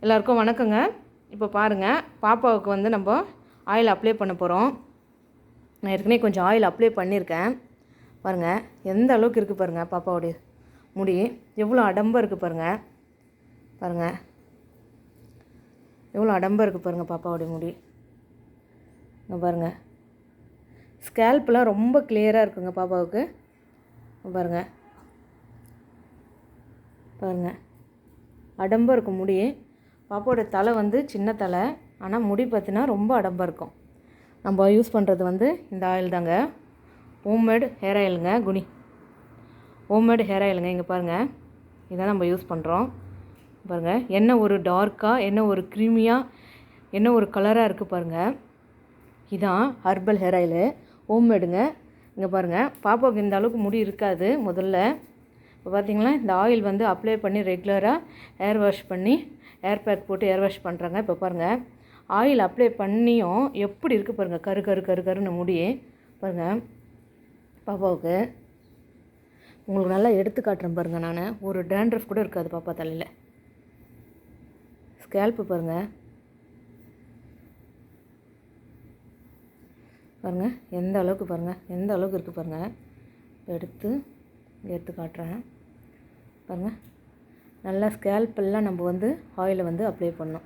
எல்லாருக்கும் வணக்கங்க. இப்போ பாருங்கள், பாப்பாவுக்கு வந்து நம்ம ஆயில் அப்ளை பண்ண போகிறோம். நான் ஏற்கனவே கொஞ்சம் ஆயில் அப்ளை பண்ணியிருக்கேன். பாருங்கள் எந்த அளவுக்கு இருக்குது பாருங்கள். பாப்பாவுடைய முடி எவ்வளோ அடம்பாக இருக்குது பாருங்கள். பாருங்கள் எவ்வளோ அடம்பாக இருக்குது பாருங்கள் பாப்பாவுடைய முடி. இங்கே பாருங்கள், ஸ்கேல்ப்லாம் ரொம்ப கிளியராக இருக்குங்க பாப்பாவுக்கு. பாருங்கள் பாருங்கள் அடம்பாக இருக்கும் முடி. பாப்பாவோட தலை வந்து சின்ன தலை, ஆனால் முடி பார்த்தினா ரொம்ப அடம்பாக இருக்கும். நம்ம யூஸ் பண்ணுறது வந்து இந்த ஆயில் தாங்க, ஹோம்மேடு ஹேர் ஆயிலுங்க. குனி ஹோம்மேடு ஹேர் ஆயிலுங்க. இங்கே பாருங்கள், இதான் நம்ம யூஸ் பண்ணுறோம். பாருங்கள் என்ன ஒரு டார்க்காக, என்ன ஒரு க்ரீமியாக, என்ன ஒரு கலராக இருக்குது பாருங்கள். இதான் ஹர்பல் ஹேர் ஆயிலு, ஹோம்மேடுங்க. இங்கே பாருங்கள், பாப்பாவுக்கு இந்த அளவுக்கு முடி இருக்காது முதல்ல. இப்போ பார்த்திங்களா, இந்த ஆயில் வந்து அப்ளை பண்ணி ரெகுலராக ஹேர் வாஷ் பண்ணி ஏர் பேக் போட்டு ஏர் வாஷ் பண்ணுறாங்க. இப்போ பாருங்கள், ஆயில் அப்ளை பண்ணியும் எப்படி இருக்குது பாருங்கள், கரு கரு கரு கருன்னு முடி பாருங்கள் பாப்பாவுக்கு. உங்களுக்கு நல்லா எடுத்து காட்டுறேன் பாருங்கள். நான் ஒரு டேண்ட்ரஃப் கூட இருக்காது பாப்பா தலையில். ஸ்கேல்ப்பு பாருங்கள் பாருங்கள் எந்த அளவுக்கு பாருங்கள், எந்த அளவுக்கு இருக்குது பாருங்கள். எடுத்து காட்டுறேன் பாருங்கள். நல்லா ஸ்கேல்ப்பெல்லாம் நம்ம வந்து ஆயிலை வந்து அப்ளை பண்ணோம்.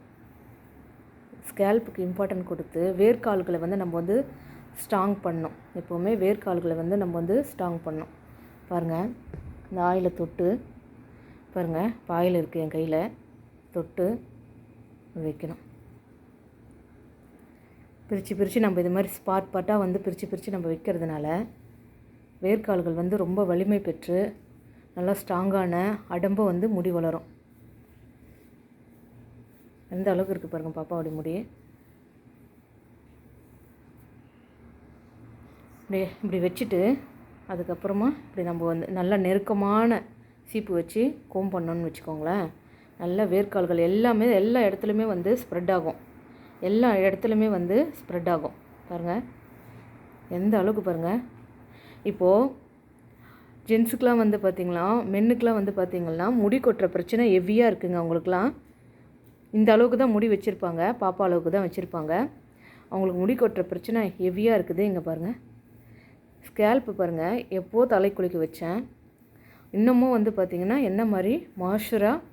ஸ்கேல்ப்புக்கு இம்பார்ட்டன்ட் கொடுத்து வேர்க்கால்களை வந்து நம்ம வந்து ஸ்ட்ராங் பண்ணோம். எப்போவுமே வேர்க்கால்களை வந்து நம்ம வந்து ஸ்ட்ராங் பண்ணோம். பாருங்கள், இந்த ஆயிலை தொட்டு பாருங்கள். இப்போ ஆயில் இருக்குது என் கையில், தொட்டு வைக்கணும். பிரித்து நம்ம இது மாதிரி ஸ்பாட் பாட்டாக வந்து பிரித்து நம்ம வைக்கிறதுனால வேர்க்கால்கள் வந்து ரொம்ப வலிமை பெற்று நல்லா ஸ்ட்ராங்கான அடம்பை வந்து முடி வளரும். எந்த அளவுக்கு இருக்குது பாருங்கள் பாப்பாவுடைய முடி. இப்படி வச்சுட்டு அதுக்கப்புறமா இப்படி நம்ம வந்து நல்லா நெருக்கமான சீப்பு வச்சு கோம் பண்ணோன்னு வச்சுக்கோங்களேன். நல்லா வேர்க்கால்கள் எல்லாமே எல்லா இடத்துலையுமே வந்து ஸ்ப்ரெட் ஆகும். எல்லா இடத்துலையுமே வந்து ஸ்ப்ரெட் ஆகும். பாருங்கள் எந்த அளவுக்கு பாருங்கள். இப்போது ஜென்ஸுக்கெலாம் வந்து பார்த்திங்களா, மென்னுக்கெலாம் வந்து பார்த்திங்கன்னா முடி கொட்டுற பிரச்சனை ஹெவியாக இருக்குங்க. அவங்களுக்குலாம் இந்த அளவுக்கு தான் முடி வச்சுருப்பாங்க, பாப்பா அளவுக்கு தான் வச்சுருப்பாங்க. அவங்களுக்கு முடி கொட்டுற பிரச்சனை ஹெவியாக இருக்குது. இங்கே பாருங்கள், ஸ்கேல்ப்பு பாருங்கள். எப்போது தலை குளிக்க வச்சேன், இன்னமும் வந்து பார்த்திங்கன்னா என்ன மாதிரி மாய்ஸ்சராக,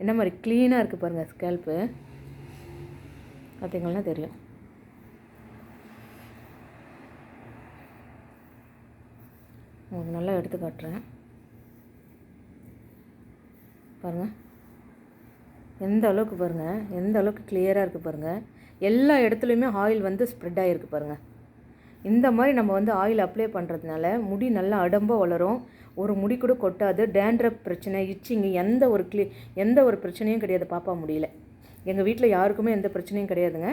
என்ன மாதிரி க்ளீனாக இருக்குது பாருங்கள் ஸ்கேல்ப்பு. பார்த்திங்கன்னா தெரியும். உங்களுக்கு நல்லா எடுத்து காட்டுறேன் பாருங்கள். எந்த அளவுக்கு பாருங்கள், எந்த அளவுக்கு கிளியராக இருக்குது பாருங்கள். எல்லா இடத்துலையுமே ஆயில் வந்து ஸ்ப்ரெட் ஆகிருக்கு பாருங்கள். இந்த மாதிரி நம்ம வந்து ஆயில் அப்ளை பண்ணுறதுனால முடி நல்லா அடம்பாக வளரும். ஒரு முடி கூட கொட்டாது. டேண்ட்ரஃப் பிரச்சனை, இச்சிங்கு, எந்த ஒரு பிரச்சனையும் கிடையாது பாப்பா முடியல. எங்கள் வீட்டில் யாருக்குமே எந்த பிரச்சனையும் கிடையாதுங்க.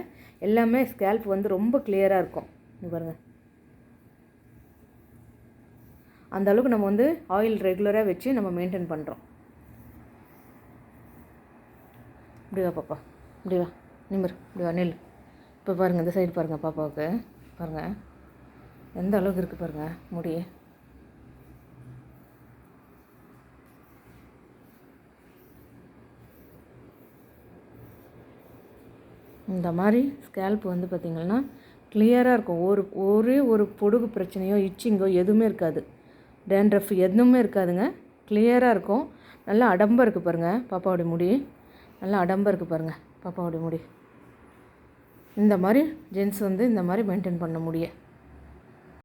எல்லாமே ஸ்கேல்ப் வந்து ரொம்ப கிளியராக இருக்கும். இங்கே பாருங்கள், அந்த அளவுக்கு நம்ம வந்து ஆயில் ரெகுலராக வச்சு நம்ம மெயின்டைன் பண்ணுறோம். இப்படி வா பாப்பா, இப்படி வா, நிமிர், இப்படி வா, நெல். இப்போ பாருங்கள், இந்த சைடு பாருங்கள் பாப்பாவுக்கு. பாருங்கள் எந்த அளவுக்கு இருக்குது பாருங்கள் முடி. இந்த மாதிரி ஸ்கேல்ப் வந்து பார்த்திங்கன்னா கிளியராக இருக்கும். ஒரே ஒரு பொடுகு பிரச்சனையோ இச்சிங்கோ எதுவுமே இருக்காது. டேண்ட்ரஃப் எதுவுமே இருக்காதுங்க. கிளியராக இருக்கும். நல்லா அடம்பாக இருக்குது பாருங்கள் பாப்பாவுடைய முடி. நல்லா அடம்பாக இருக்குது பாருங்கள் பாப்பாவுடைய முடி. இந்த மாதிரி ஜென்ஸ் வந்து இந்த மாதிரி மெயின்டைன் பண்ண முடியும்.